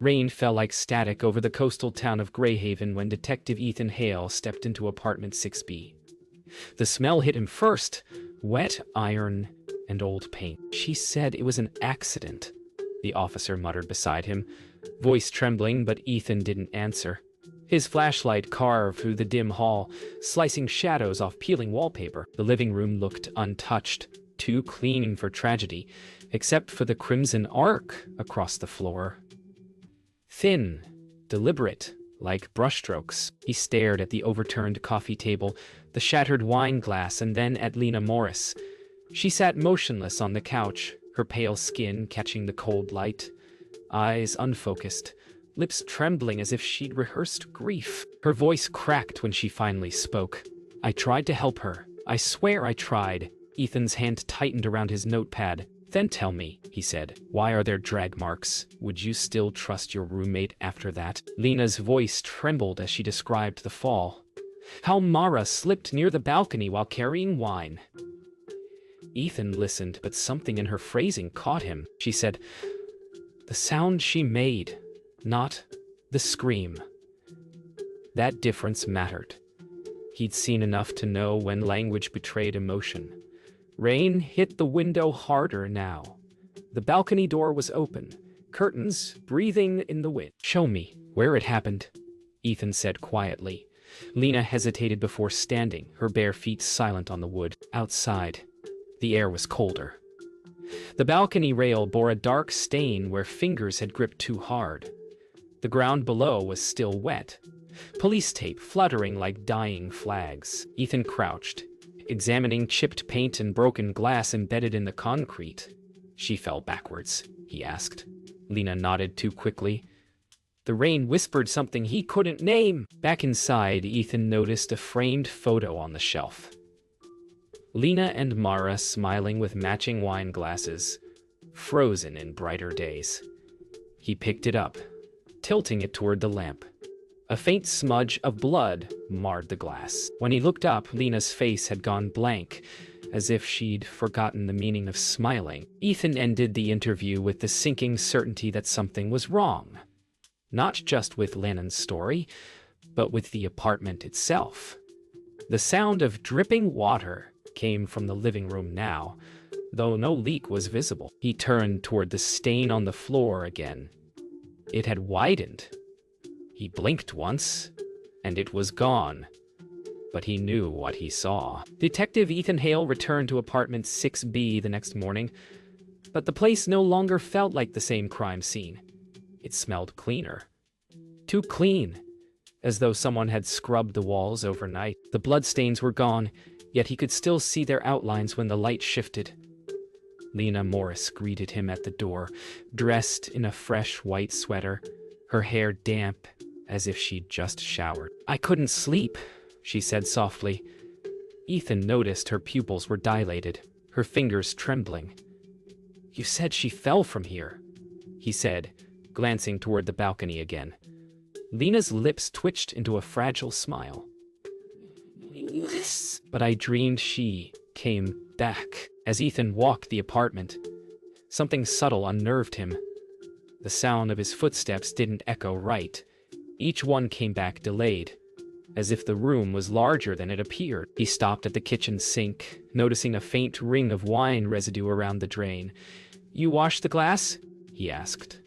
Rain fell like static over the coastal town of Greyhaven when Detective Ethan Hale stepped into apartment 6B. The smell hit him first, wet iron and old paint. "She said it was an accident," the officer muttered beside him, voice trembling, but Ethan didn't answer. His flashlight carved through the dim hall, slicing shadows off peeling wallpaper. The living room looked untouched, too clean for tragedy, except for the crimson arc across the floor. Thin, deliberate, like brushstrokes. He stared at the overturned coffee table, the shattered wine glass, and then at Lena Morris. She sat motionless on the couch, her pale skin catching the cold light, eyes unfocused, lips trembling as if she'd rehearsed grief. Her voice cracked when she finally spoke. "I tried to help her. I swear I tried." Ethan's hand tightened around his notepad. "Then tell me," he said, "why are there drag marks? Would you still trust your roommate after that?" Lena's voice trembled as she described the fall. How Mara slipped near the balcony while carrying wine. Ethan listened, but something in her phrasing caught him. She said, "The sound she made, not the scream." That difference mattered. He'd seen enough to know when language betrayed emotion. Rain hit the window harder now. The balcony door was open, curtains breathing in the wind. "Show me where it happened," Ethan said quietly. Lena hesitated before standing, her bare feet silent on the wood. Outside, the air was colder. The balcony rail bore a dark stain where fingers had gripped too hard. The ground below was still wet, police tape fluttering like dying flags. Ethan crouched, examining chipped paint and broken glass embedded in the concrete. "She fell backwards," he asked. Lena nodded too quickly. The rain whispered something he couldn't name. Back inside, Ethan noticed a framed photo on the shelf. Lena and Mara smiling with matching wine glasses, frozen in brighter days. He picked it up, tilting it toward the lamp. A faint smudge of blood marred the glass. When he looked up, Lena's face had gone blank, as if she'd forgotten the meaning of smiling. Ethan ended the interview with the sinking certainty that something was wrong. Not just with Lennon's story, but with the apartment itself. The sound of dripping water came from the living room now, though no leak was visible. He turned toward the stain on the floor again. It had widened. He blinked once, and it was gone. But he knew what he saw. Detective Ethan Hale returned to apartment 6B the next morning, but the place no longer felt like the same crime scene. It smelled cleaner. Too clean, as though someone had scrubbed the walls overnight. The bloodstains were gone, yet he could still see their outlines when the light shifted. Lena Morris greeted him at the door, dressed in a fresh white sweater, her hair damp as if she'd just showered. "I couldn't sleep," she said softly. Ethan noticed her pupils were dilated, her fingers trembling. "You said she fell from here," he said, glancing toward the balcony again. Lena's lips twitched into a fragile smile. "But I dreamed she came back." As Ethan walked the apartment, something subtle unnerved him. The sound of his footsteps didn't echo right. Each one came back delayed, as if the room was larger than it appeared. He stopped at the kitchen sink, noticing a faint ring of wine residue around the drain. "You washed the glass?" he asked.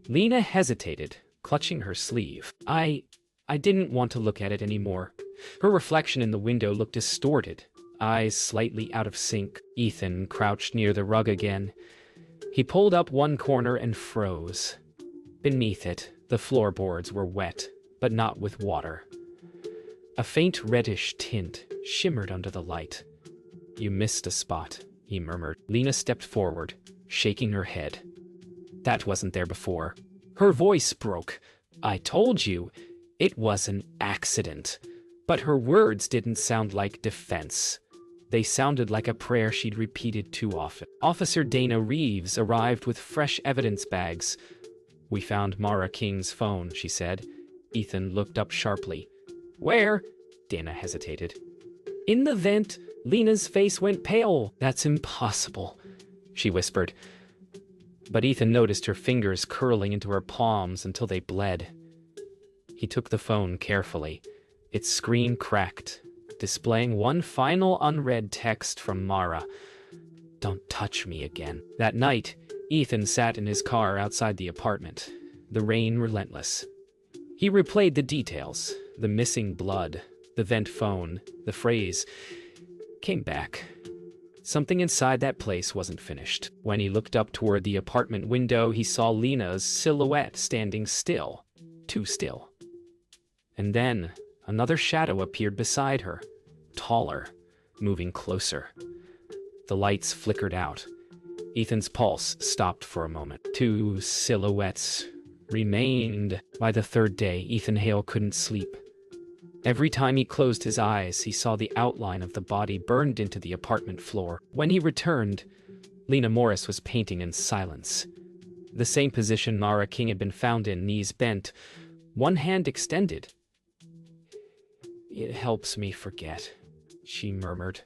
Lena hesitated, clutching her sleeve. I didn't want to look at it anymore." Her reflection in the window looked distorted, eyes slightly out of sync. Ethan crouched near the rug again. He pulled up one corner and froze. Beneath it, the floorboards were wet, but not with water. A faint reddish tint shimmered under the light. "You missed a spot," he murmured. Lena stepped forward, shaking her head. "That wasn't there before." Her voice broke. "I told you, it was an accident." But her words didn't sound like defense. They sounded like a prayer she'd repeated too often. Officer Dana Reeves arrived with fresh evidence bags. "We found Mara King's phone," she said. Ethan looked up sharply. "Where?" Dana hesitated. "In the vent." Lena's face went pale. "That's impossible," she whispered. But Ethan noticed her fingers curling into her palms until they bled. He took the phone carefully. Its screen cracked, displaying one final unread text from Mara. "Don't touch me again." That night, Ethan sat in his car outside the apartment, the rain relentless. He replayed the details, the missing blood, the vent phone, the phrase came back. Something inside that place wasn't finished. When he looked up toward the apartment window, he saw Lena's silhouette standing still, too still. And then another shadow appeared beside her, taller, moving closer. The lights flickered out. Ethan's pulse stopped for a moment. Two silhouettes remained. By the third day, Ethan Hale couldn't sleep. Every time he closed his eyes, he saw the outline of the body burned into the apartment floor. When he returned, Lena Morris was painting in silence. The same position Mara King had been found in, knees bent, one hand extended. "It helps me forget," she murmured.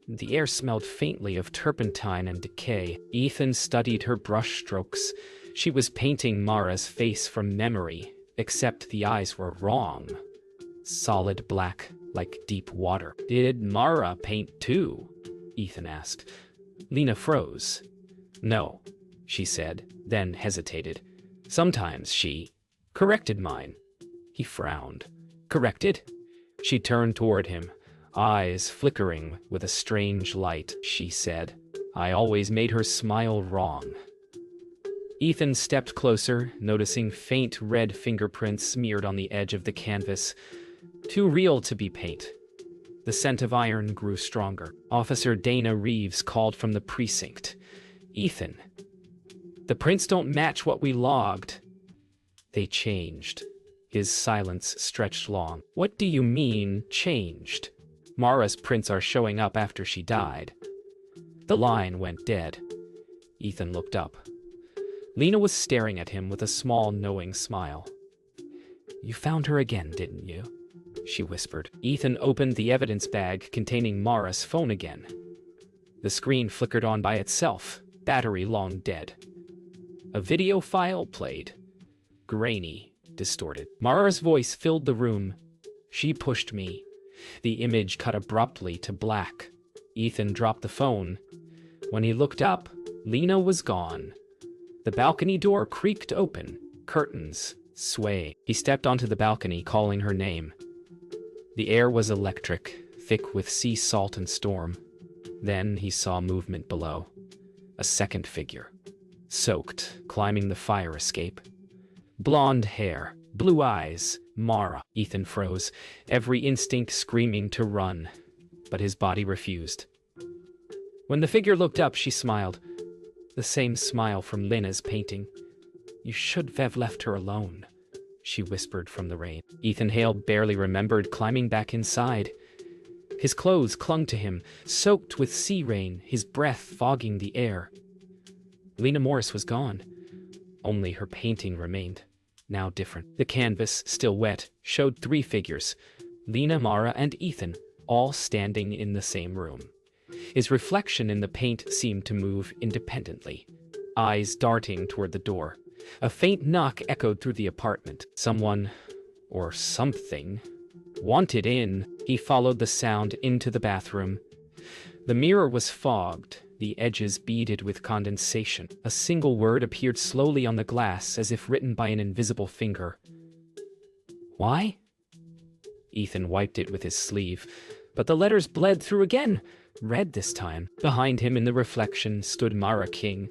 The air smelled faintly of turpentine and decay. Ethan studied her brushstrokes. She was painting Mara's face from memory, except the eyes were wrong. Solid black, like deep water. "Did Mara paint too?" Ethan asked. Lena froze. "No," she said, then hesitated. "Sometimes she corrected mine." He frowned. "Corrected?" She turned toward him, eyes flickering with a strange light. She said, "I always made her smile wrong." Ethan stepped closer, noticing faint red fingerprints smeared on the edge of the canvas. Too real to be paint. The scent of iron grew stronger. Officer Dana Reeves called from the precinct. "Ethan, the prints don't match what we logged." "They changed." His silence stretched long. "What do you mean, changed?" "Mara's prints are showing up after she died." The line went dead. Ethan looked up. Lena was staring at him with a small, knowing smile. "You found her again, didn't you?" she whispered. Ethan opened the evidence bag containing Mara's phone again. The screen flickered on by itself, battery long dead. A video file played. Grainy, distorted. Mara's voice filled the room. "She pushed me." The image cut abruptly to black. Ethan dropped the phone. When he looked up, Lena was gone. The balcony door creaked open, curtains sway. He stepped onto the balcony, calling her name. The air was electric, thick with sea salt and storm. Then he saw movement below. A second figure, soaked, climbing the fire escape. Blonde hair, blue eyes, Mara. Ethan froze, every instinct screaming to run, but his body refused. When the figure looked up, she smiled. The same smile from Lena's painting. "You should have left her alone," she whispered from the rain. Ethan Hale barely remembered climbing back inside. His clothes clung to him, soaked with sea rain, his breath fogging the air. Lena Morris was gone. Only her painting remained, now different. The canvas, still wet, showed three figures, Lena, Mara, and Ethan, all standing in the same room. His reflection in the paint seemed to move independently, eyes darting toward the door. A faint knock echoed through the apartment. Someone, or something, wanted in. He followed the sound into the bathroom. The mirror was fogged, the edges beaded with condensation. A single word appeared slowly on the glass, as if written by an invisible finger. "Why?" Ethan wiped it with his sleeve, but the letters bled through again, red this time. Behind him in the reflection stood Mara King,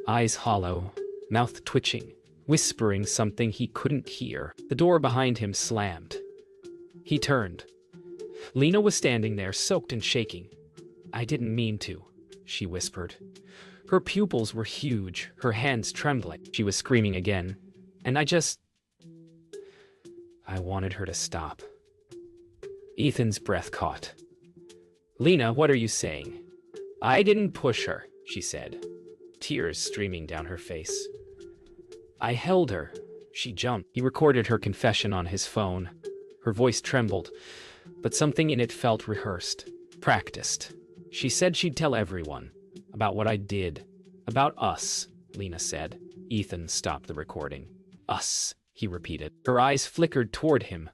eyes hollow, mouth twitching, whispering something he couldn't hear. The door behind him slammed. He turned. Lena was standing there, soaked and shaking. "I didn't mean to," she whispered. Her pupils were huge, her hands trembling. She was screaming again. "And I wanted her to stop." Ethan's breath caught. "Lena, what are you saying?" "I didn't push her," she said, tears streaming down her face. "I held her. She jumped." He recorded her confession on his phone. Her voice trembled, but something in it felt rehearsed, practiced. She said she'd tell everyone about what I did, about us. Lena said. Ethan stopped the recording. Us, he repeated. Her eyes flickered toward him,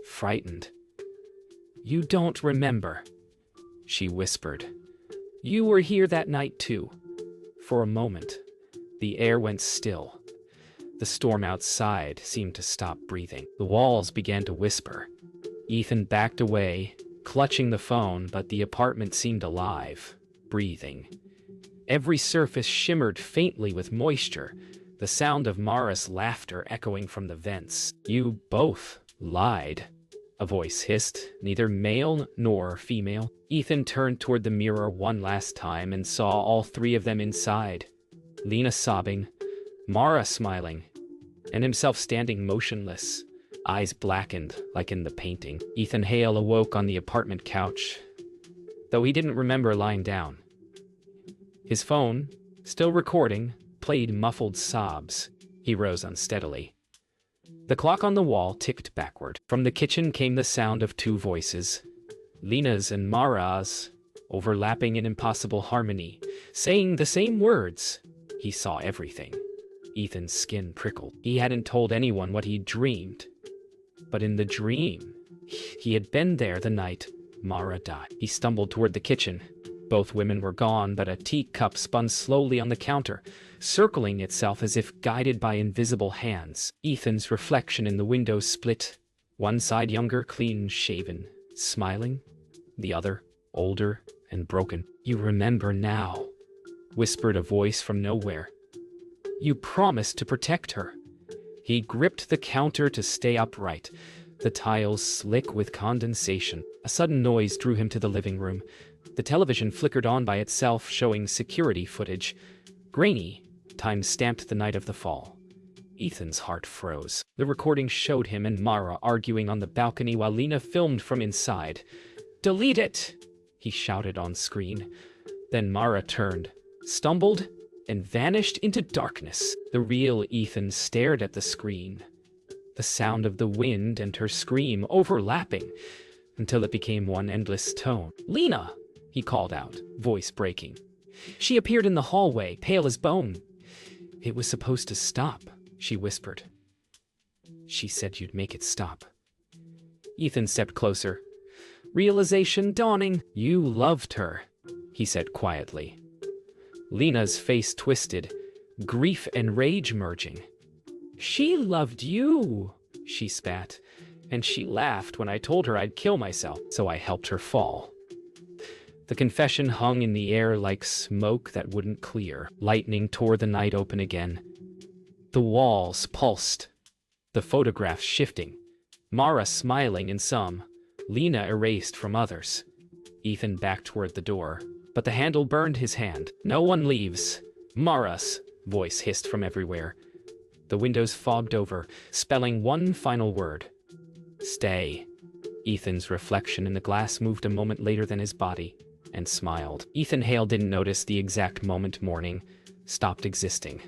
frightened. You don't remember, she whispered. You were here that night too. For a moment, the air went still. The storm outside seemed to stop breathing. The walls began to whisper. Ethan backed away, clutching the phone, but the apartment seemed alive, breathing. Every surface shimmered faintly with moisture, the sound of Mara's laughter echoing from the vents. You both lied, a voice hissed, neither male nor female. Ethan turned toward the mirror one last time and saw all three of them inside. Lena sobbing, Mara smiling, and himself standing motionless, eyes blackened like in the painting. Ethan Hale awoke on the apartment couch, though he didn't remember lying down. His phone, still recording, played muffled sobs. He rose unsteadily. The clock on the wall ticked backward. From the kitchen came the sound of two voices, Lena's and Mara's, overlapping in impossible harmony, saying the same words. He saw everything. Ethan's skin prickled. He hadn't told anyone what he'd dreamed. But in the dream, he had been there the night Mara died. He stumbled toward the kitchen. Both women were gone, but a teacup spun slowly on the counter, circling itself as if guided by invisible hands. Ethan's reflection in the window split. One side younger, clean-shaven, smiling. The other, older and broken. You remember now, whispered a voice from nowhere. You promised to protect her. He gripped the counter to stay upright, the tiles slick with condensation. A sudden noise drew him to the living room. The television flickered on by itself, showing security footage. Grainy, time-stamped the night of the fall. Ethan's heart froze. The recording showed him and Mara arguing on the balcony while Lena filmed from inside. Delete it, he shouted on screen. Then Mara turned, stumbled, and vanished into darkness. The real Ethan stared at the screen, the sound of the wind and her scream overlapping until it became one endless tone. Lena, he called out, voice breaking. She appeared in the hallway, pale as bone. It was supposed to stop, she whispered. She said you'd make it stop. Ethan stepped closer. Realization dawning. You loved her, he said quietly. Lena's face twisted, grief and rage merging. She loved you, she spat, and she laughed when I told her I'd kill myself, so I helped her fall. The confession hung in the air like smoke that wouldn't clear. Lightning tore the night open again. The walls pulsed, the photographs shifting, Mara smiling in some, Lena erased from others. Ethan backed toward the door, but the handle burned his hand. No one leaves. Mara's voice hissed from everywhere. The windows fogged over, spelling one final word. Stay. Ethan's reflection in the glass moved a moment later than his body, and smiled. Ethan Hale didn't notice the exact moment morning stopped existing.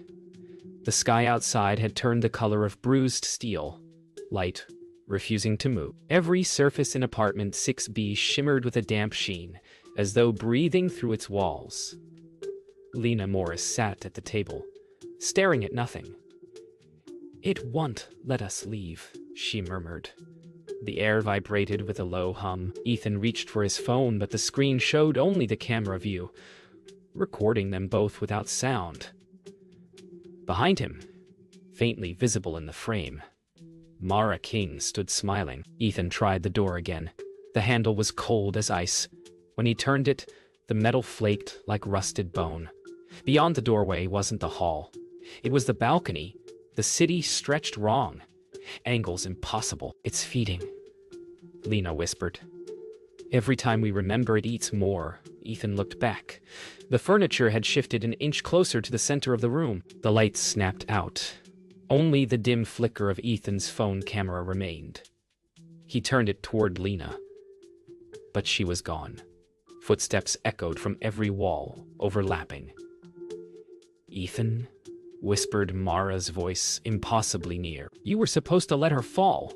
The sky outside had turned the color of bruised steel, light, refusing to move. Every surface in apartment 6B shimmered with a damp sheen, as though breathing through its walls. Lena Morris sat at the table, staring at nothing. It won't let us leave, she murmured. The air vibrated with a low hum. Ethan reached for his phone, but the screen showed only the camera view, recording them both without sound. Behind him, faintly visible in the frame, Mara King stood smiling. Ethan tried the door again. The handle was cold as ice. When he turned it, the metal flaked like rusted bone. Beyond the doorway wasn't the hall. It was the balcony. The city stretched wrong. Angles impossible. It's feeding, Lena whispered. Every time we remember, it eats more. Ethan looked back. The furniture had shifted an inch closer to the center of the room. The lights snapped out. Only the dim flicker of Ethan's phone camera remained. He turned it toward Lena, but she was gone. Footsteps echoed from every wall, overlapping. Ethan, whispered Mara's voice, impossibly near. You were supposed to let her fall.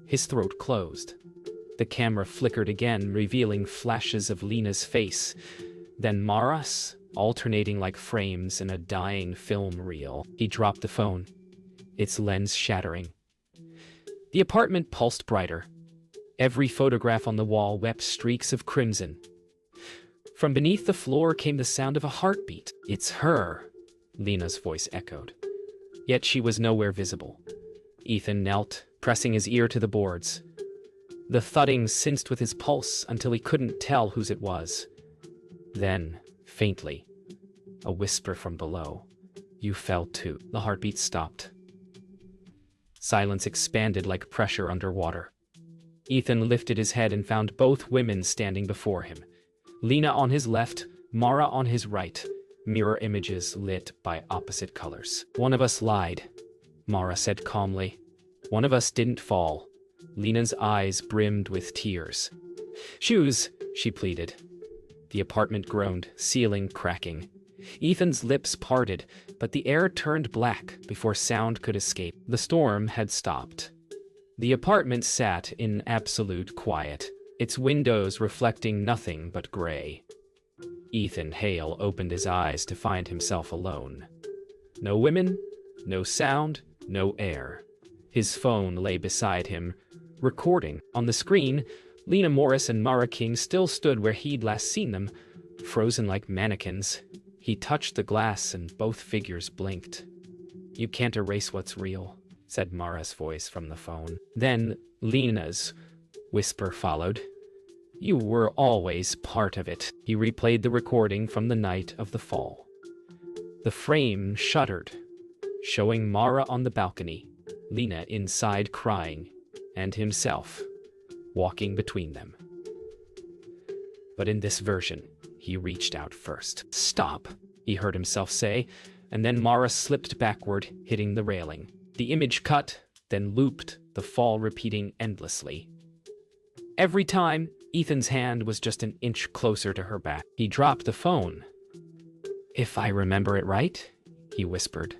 His throat closed. The camera flickered again, revealing flashes of Lena's face. Then Mara's, alternating like frames in a dying film reel. He dropped the phone, its lens shattering. The apartment pulsed brighter. Every photograph on the wall wept streaks of crimson. From beneath the floor came the sound of a heartbeat. "It's her," Lena's voice echoed. Yet she was nowhere visible. Ethan knelt, pressing his ear to the boards. The thudding cinched with his pulse until he couldn't tell whose it was. Then, faintly, a whisper from below. "You fell too." The heartbeat stopped. Silence expanded like pressure underwater. Ethan lifted his head and found both women standing before him. Lena on his left, Mara on his right, mirror images lit by opposite colors. "One of us lied," Mara said calmly. "One of us didn't fall." Lena's eyes brimmed with tears. "Shoes," she pleaded. The apartment groaned, ceiling cracking. Ethan's lips parted, but the air turned black before sound could escape. The storm had stopped. The apartment sat in absolute quiet, its windows reflecting nothing but gray. Ethan Hale opened his eyes to find himself alone. No women, no sound, no air. His phone lay beside him, recording. On the screen, Lena Morris and Mara King still stood where he'd last seen them, frozen like mannequins. He touched the glass and both figures blinked. "You can't erase what's real," said Mara's voice from the phone. Then Lena's whisper followed. "You were always part of it." He replayed the recording from the night of the fall. The frame shuddered, showing Mara on the balcony, Lena inside crying, and himself walking between them. But in this version, he reached out first. "Stop," he heard himself say, and then Mara slipped backward, hitting the railing. The image cut, then looped, the fall repeating endlessly. Every time, Ethan's hand was just an inch closer to her back. He dropped the phone. "If I remember it right," he whispered.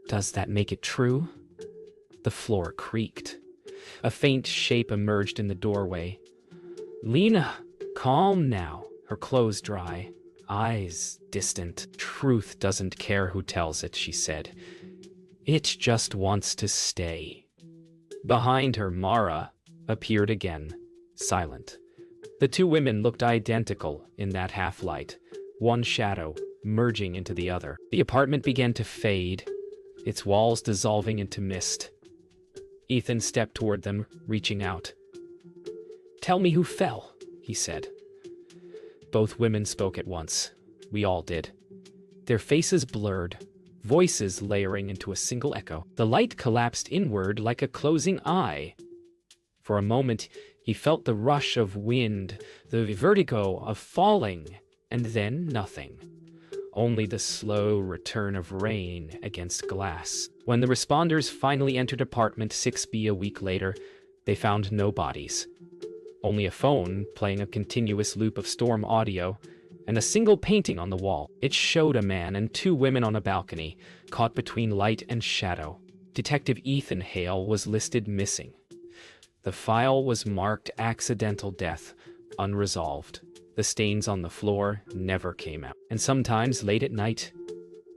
"Does that make it true?" The floor creaked. A faint shape emerged in the doorway. "Lena, calm now," her clothes dry, eyes distant. "Truth doesn't care who tells it," she said. "It just wants to stay." Behind her, Mara appeared again, silent. The two women looked identical in that half-light, one shadow merging into the other. The apartment began to fade, its walls dissolving into mist. Ethan stepped toward them, reaching out. "Tell me who fell," he said. Both women spoke at once. We all did. Their faces blurred, voices layering into a single echo. The light collapsed inward like a closing eye. For a moment, he felt the rush of wind, the vertigo of falling, and then nothing. Only the slow return of rain against glass. When the responders finally entered apartment 6B a week later, they found no bodies. Only a phone playing a continuous loop of storm audio, and a single painting on the wall. It showed a man and two women on a balcony, caught between light and shadow. Detective Ethan Hale was listed missing. The file was marked accidental death, unresolved. The stains on the floor never came out. And sometimes, late at night,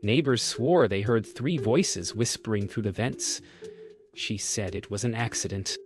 neighbors swore they heard three voices whispering through the vents. She said it was an accident.